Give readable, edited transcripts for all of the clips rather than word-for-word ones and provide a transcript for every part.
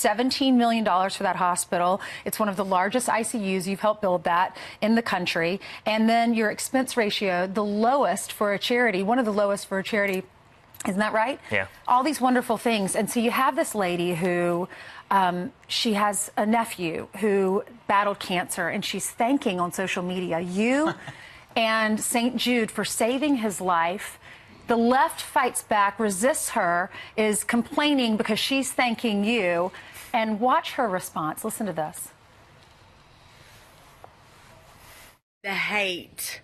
$17 million for that hospital. It's one of the largest ICUs. You've helped build that in the country. And then your expense ratio, the lowest for a charity, one of the lowest for a charity. Isn't that right? Yeah. All these wonderful things. And so you have this lady who, she has a nephew who battled cancer, and she's thanking on social media you and St. Jude for saving his life. The left fights back, resists her, is complaining because she's thanking you. And watch her response. Listen to this. The hate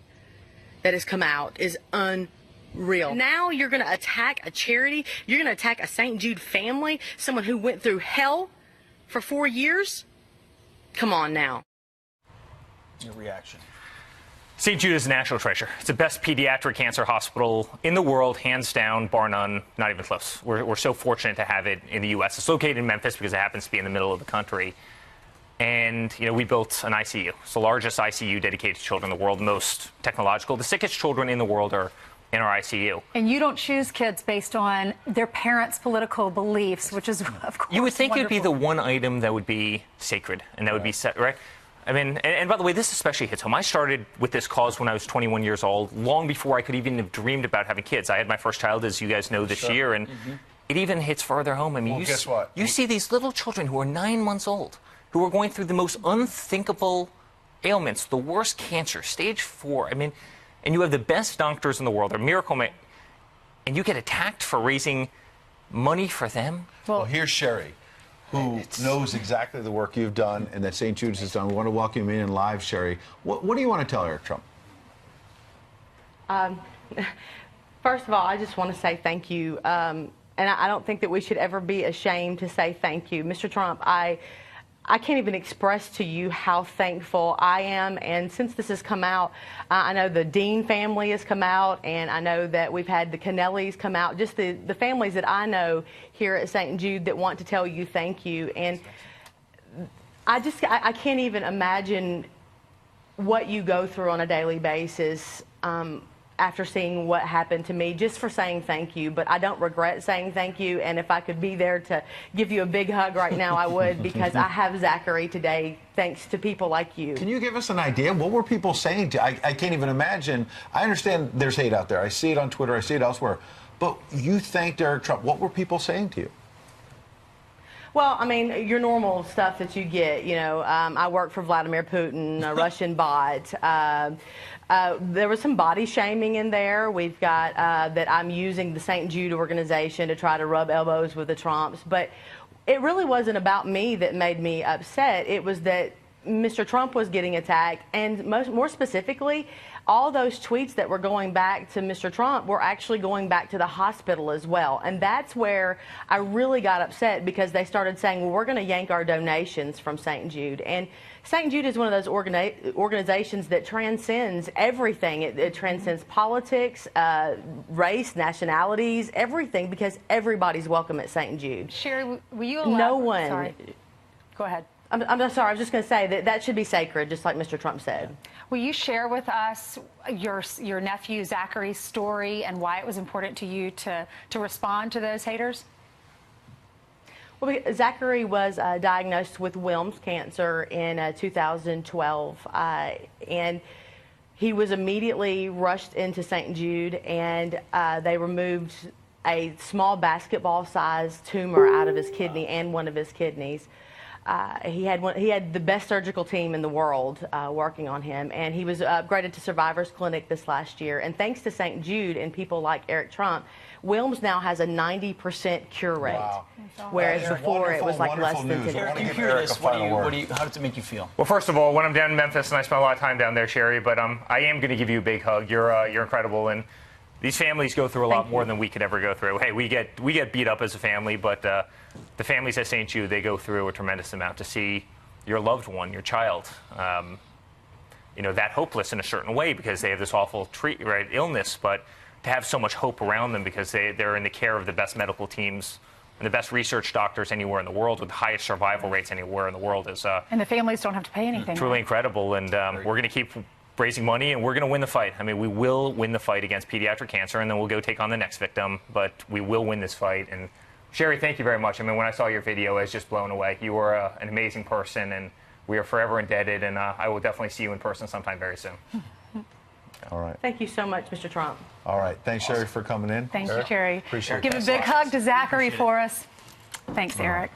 that has come out is unreal. Now you're going to attack a charity. You're going to attack a St. Jude family, someone who went through hell for 4 years. Come on now. Your reaction? St. Jude is a national treasure. It's the best pediatric cancer hospital in the world, hands down, bar none, not even close. We're so fortunate to have it in the U.S. It's located in Memphis because it happens to be in the middle of the country. And, you know, we built an ICU. It's the largest ICU dedicated to children in the world, the most technological. The sickest children in the world are in our ICU. And you don't choose kids based on their parents' political beliefs, which is, of course, you would think wonderful. It would be the one item that would be sacred, and that would be set, right? I mean, and by the way, this especially hits home. I started with this cause when I was 21 years old, long before I could even have dreamed about having kids. I had my first child, as you guys know, this year, and it even hits further home. I mean, well, guess what? You see these little children who are 9 months old, who are going through the most unthinkable ailments, the worst cancer, stage 4. I mean, and you have the best doctors in the world, they're miracle men, and you get attacked for raising money for them? Well, here's Sherry, who knows exactly the work you've done and that St. Jude's has done. We want to welcome you in live, Sherry. What do you want to tell Eric Trump? First of all, I just want to say thank you. And I don't think that we should ever be ashamed to say thank you. Mr. Trump, I can't even express to you how thankful I am. And since this has come out, I know the Dean family has come out, and I know that we've had the Kennellys come out, just the families that I know here at St. Jude that want to tell you thank you. And I can't even imagine what you go through on a daily basis after seeing what happened to me, just for saying thank you. But I don't regret saying thank you, and if I could be there to give you a big hug right now, I would, because I have Zachary today thanks to people like you. Can you give us an idea? What were people saying to you? I can't even imagine. I understand there's hate out there. I see it on Twitter. I see it elsewhere. But you thanked Eric Trump. What were people saying to you? Well, I mean, your normal stuff that you get, you know, I work for Vladimir Putin, a Russian bot. There was some body shaming in there. We've got that I'm using the St. Jude organization to try to rub elbows with the Trumps. But it really wasn't about me that made me upset. It was that Mr. Trump was getting attacked, and more specifically, all those tweets that were going back to Mr. Trump were actually going back to the hospital as well. And that's where I really got upset, because they started saying, well, we're going to yank our donations from St. Jude. And St. Jude is one of those organizations that transcends everything. It transcends politics, race, nationalities, everything, because everybody's welcome at St. Jude. Sherry, will you allow... No one... Sorry. Go ahead. I'm sorry, I was just going to say that should be sacred, just like Mr. Trump said. Will you share with us your nephew Zachary's story and why it was important to you to respond to those haters? Well, Zachary was diagnosed with Wilms cancer in 2012, and he was immediately rushed into St. Jude, and they removed a small basketball-sized tumor out of his kidney and one of his kidneys. He had the best surgical team in the world working on him, and he was upgraded to Survivors Clinic this last year. And thanks to St. Jude and people like Eric Trump, Wilms now has a 90% cure rate, wow. Whereas before it was like less than 10%. Eric, You hear this, how does it make you feel? Well, first of all, when I'm down in Memphis, and I spent a lot of time down there, Sherry, but I am going to give you a big hug. You're incredible, and these families go through a lot more than we could ever go through. Hey, we get beat up as a family, but the families at St. Jude, they go through a tremendous amount to see your loved one, your child, you know, that hopeless in a certain way because they have this awful illness, but to have so much hope around them because they're in the care of the best medical teams and the best research doctors anywhere in the world with the highest survival rates anywhere in the world is and the families don't have to pay anything. Truly incredible, and we're going to keep raising money, and we're going to win the fight. I mean, we will win the fight against pediatric cancer, and then we'll go take on the next victim, but we will win this fight, and Sherry, thank you very much. I mean, when I saw your video, I was just blown away. You were an amazing person, and we are forever indebted, and I will definitely see you in person sometime very soon. All right. Thank you so much, Mr. Trump. All right. Thanks, Sherry, for coming in. Thank you, Sherry. Appreciate it. Give a big hug to Zachary for us. Thanks, Eric.